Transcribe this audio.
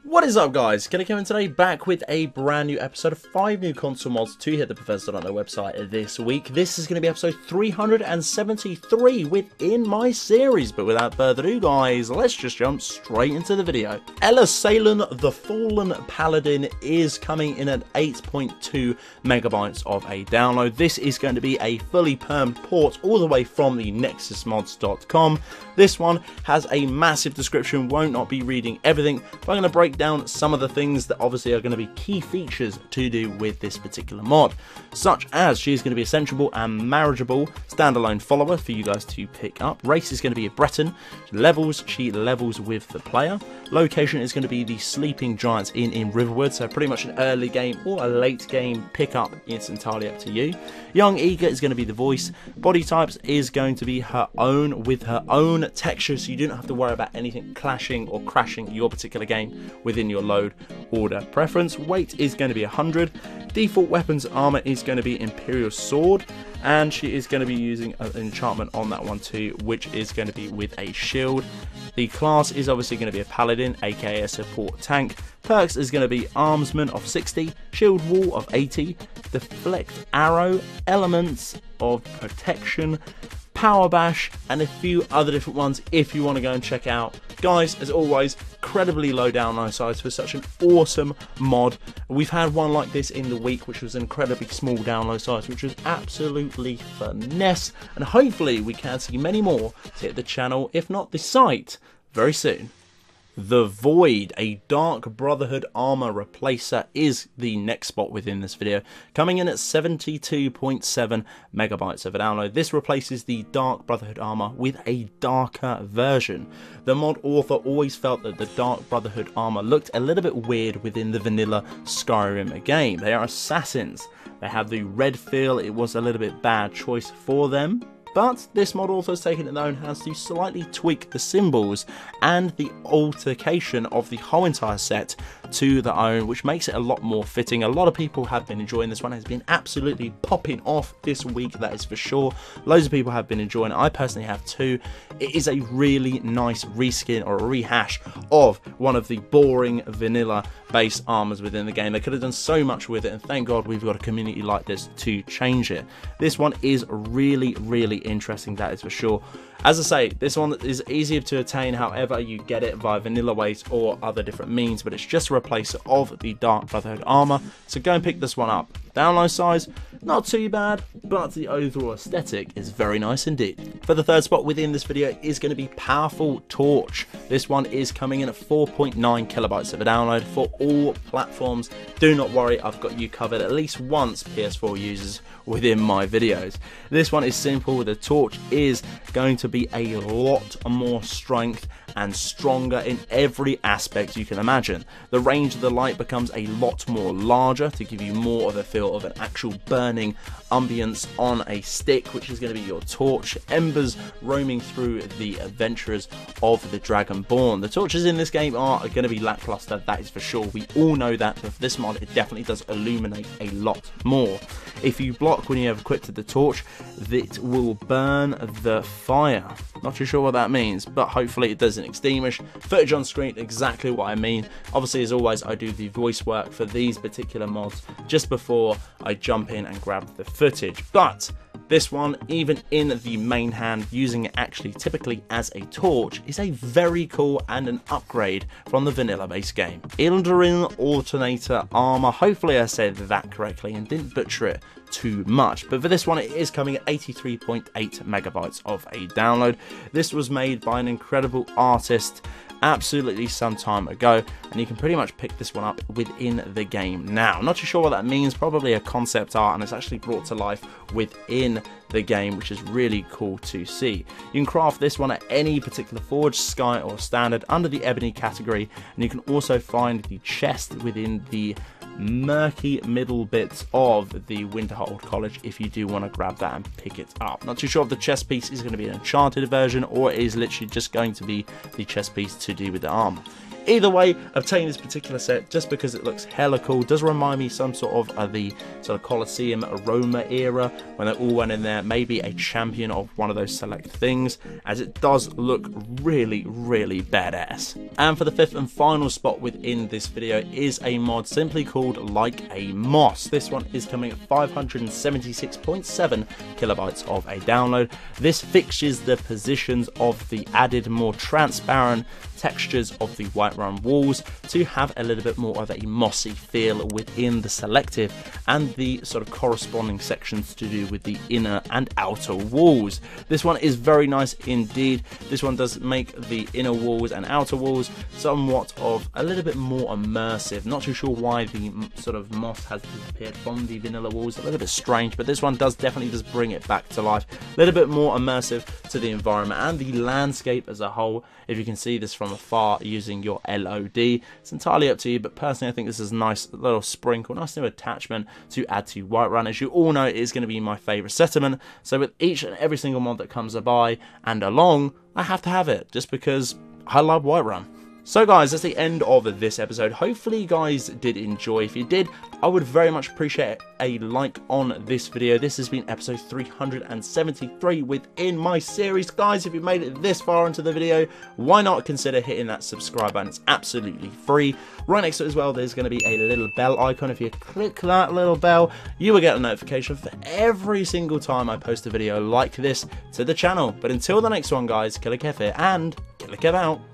What is up, guys? Killerkev today, back with a brand new episode of 5 new console mods to hit the Bethesda.net website this week. This is going to be episode 373 within my series, but without further ado, guys, let's just jump straight into the video. Elisela, the Fallen Paladin, is coming in at 8.2 megabytes of a download. This is going to be a fully permed port all the way from the nexusmods.com. This one has a massive description, won't not be reading everything, but I'm going to break down some of the things that obviously are going to be key features to do with this particular mod, such as she is going to be a sensible and marriageable standalone follower for you guys to pick up. Race is going to be a Breton. She levels with the player. Location is going to be the Sleeping Giants in Riverwood, so pretty much an early game or a late game pickup. It's entirely up to you. Young Eager is going to be the voice. Body types is going to be her own with her own texture, so you don't have to worry about anything clashing or crashing your particular game within your load order preference. Weight is going to be 100. Default weapons armor is going to be Imperial Sword, and she is going to be using an enchantment on that one too, which is going to be with a shield. The class is obviously going to be a Paladin, aka a support tank. Perks is going to be Armsman of 60, Shield Wall of 80, Deflect Arrow, Elements of Protection, Power Bash, and a few other different ones if you want to go and check out. Guys, as always, incredibly low download size for such an awesome mod. We've had one like this in the week, which was an incredibly small download size, which was absolutely finesse, and hopefully we can see many more to hit the channel, if not the site, very soon. The Void, a Dark Brotherhood armor replacer, is the next spot within this video, coming in at 72.7 megabytes of a download. This replaces the Dark Brotherhood armor with a darker version. The mod author always felt that the Dark Brotherhood armor looked a little bit weird within the vanilla Skyrim game. They are assassins. They have the red feel. It was a little bit bad choice for them. But this mod author has taken it in their own hands to slightly tweak the symbols and the altercation of the whole entire set to their own, which makes it a lot more fitting. A lot of people have been enjoying this one. It has been absolutely popping off this week, that is for sure. Loads of people have been enjoying it. I personally have too. It is a really nice reskin or a rehash of one of the boring vanilla base armors within the game. They could have done so much with it, and thank God we've got a community like this to change it. This one is really interesting, that is for sure. As I say, this one is easier to attain, however you get it via vanilla ways or other different means, but it's just a replacer of the Dark Brotherhood armor, so go and pick this one up. Download size, not too bad, but the overall aesthetic is very nice indeed. For the third spot within this video is going to be Powerful Torch. This one is coming in at 4.9 kilobytes of a download for all platforms. Do not worry, I've got you covered at least once, PS4 users, within my videos. This one is simple. The torch is going to be a lot more strength and stronger in every aspect you can imagine. The range of the light becomes a lot more larger to give you more of a feel of an actual burning ambience on a stick, which is going to be your torch. Embers roaming through the adventurers of the Dragonborn. The torches in this game are going to be lackluster, that is for sure. We all know that, but for this mod it definitely does illuminate a lot more. If you block when you have equipped the torch, it will burn the fire. Not too sure what that means, but hopefully it doesn't extinguish. Footage on screen, exactly what I mean. Obviously, as always, I do the voice work for these particular mods just before I jump in and grab the footage. But this one, even in the main hand, using it actually typically as a torch, is a very cool and an upgrade from the vanilla base game. Indoril Ordinator armor, hopefully I said that correctly and didn't butcher it too much, but for this one it is coming at 83.8 megabytes of a download. This was made by an incredible artist absolutely some time ago, and you can pretty much pick this one up within the game now. Not too sure what that means, probably a concept art, and it's actually brought to life within the game, which is really cool to see. You can craft this one at any particular forge, sky or standard under the ebony category, and you can also find the chest within the murky middle bits of the Winterhold College if you do want to grab that and pick it up. Not too sure if the chest piece is going to be an enchanted version or it is literally just going to be the chest piece to do with the armor. Either way, obtain this particular set just because it looks hella cool. Does remind me some sort of the sort of Colosseum Roma era when they all went in there. Maybe a champion of one of those select things, as it does look really, really badass. And for the fifth and final spot within this video is a mod simply called Like a Moss. This one is coming at 576.7 kilobytes of a download. This fixtures the positions of the added more transparent textures of the Whiterun walls to have a little bit more of a mossy feel within the selective, and the sort of corresponding sections to do with the inner and outer walls. This one is very nice indeed. This one does make the inner walls and outer walls somewhat of a little bit more immersive. Not too sure why the sort of moss has disappeared from the vanilla walls, a little bit strange, but this one does definitely just bring it back to life, a little bit more immersive to the environment and the landscape as a whole. If you can see this from afar using your LOD, it's entirely up to you, but personally I think this is a nice little sprinkle, nice new attachment to add to Whiterun. As you all know, it is going to be my favourite settlement, so with each and every single mod that comes by and along, I have to have it, just because I love Whiterun. So guys, that's the end of this episode. Hopefully you guys did enjoy. If you did, I would very much appreciate a like on this video. This has been episode 373 within my series. Guys, if you made it this far into the video, why not consider hitting that subscribe button? It's absolutely free. Right next to it as well, there's going to be a little bell icon. If you click that little bell, you will get a notification for every single time I post a video like this to the channel. But until the next one, guys, Killerkev here, and Killerkev out.